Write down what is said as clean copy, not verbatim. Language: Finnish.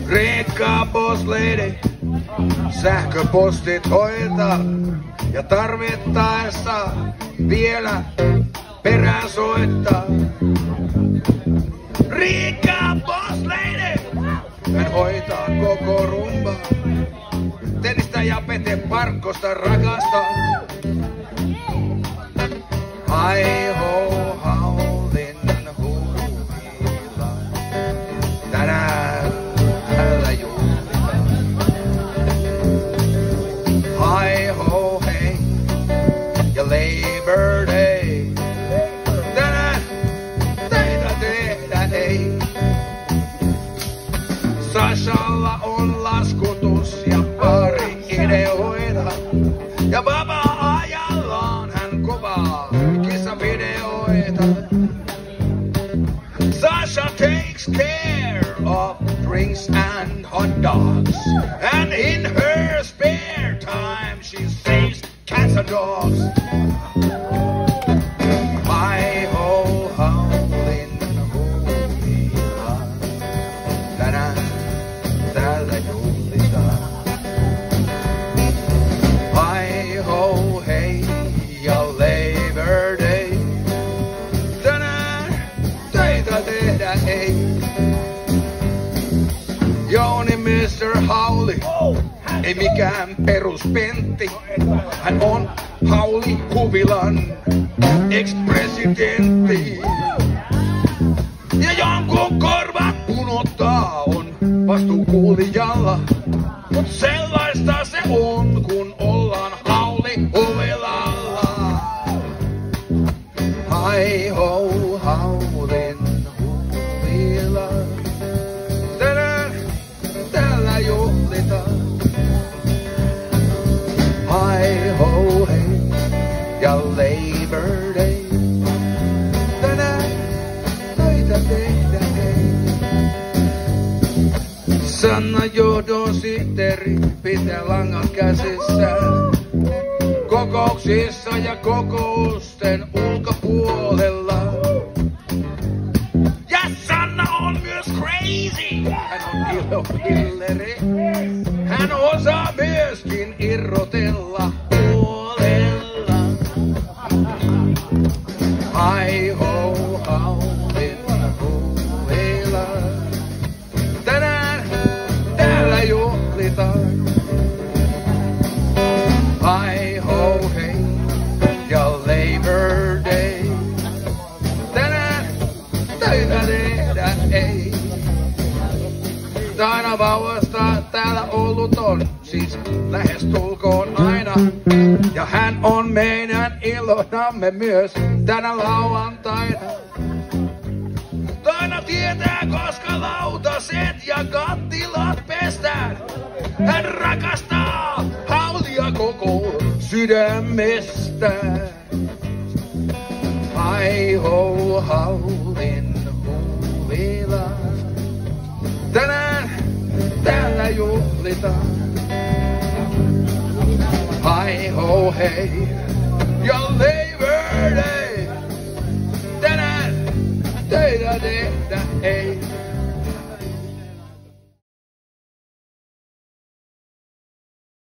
Riikka Boss Lady, sähköpostit hoitaa ja tarvittaessa vielä perään soittaa. Riikka Boss Lady, hän hoitaa koko rumba. Tenistä ja Pete Parkkosta rakastaa. Ai ho haulin huila, tänään täällä juhlitaan. Ai ho hei ja Labor Day, tänään teitä tehdä ei. Sashalla on laskutus ja pari ideoita ja vapaa-ajallaan hän kovaa kisavideoita. Sasha takes care of drinks and hot dogs, and in her spare time she saves cats and dogs. Ai ho haulin huila, tänään täällä juhlitaan. Ai ho hei ja Labor Day, tänään töitä tehdä ei. Jouni Mr. Hauli, ei mikään peruspentti. Hän on Hauli Huvilan ex-presidentti. Ja jonkun korvat punottaa on vastuukuulijalla. Mut sellaista se on, kun ollaan Hauli Huvilalla. Ai ho haulin huvila, tänään täällä juhlitaan. Ai ho hei ja Labor Day, tänään töitä tehdä ei. Sanna johdon sihteeri pitää langan käsissään kokouksissa ja kokousten ulkopuolella. Ja Sanna on myös crazy. Hän on ilopilleri. Hän osaa myöskin irrotella huolella. Ai ho haulin huvila, tänään täällä juhlitaan. Ai ho hei ja Labor Day, tänään töitä tehdä ei. Aina vauvasta täällä ollut on, siis lähestulkoon aina. Ja hän on meidän ilonamme myös tänä lauantaina. Aina tietää, koska lautaset ja kattilat pestään. Hän rakastaa Haulia koko sydämestään. Ai ho haulin huvila, tänään täällä juhlitaan. Ai ho hei ja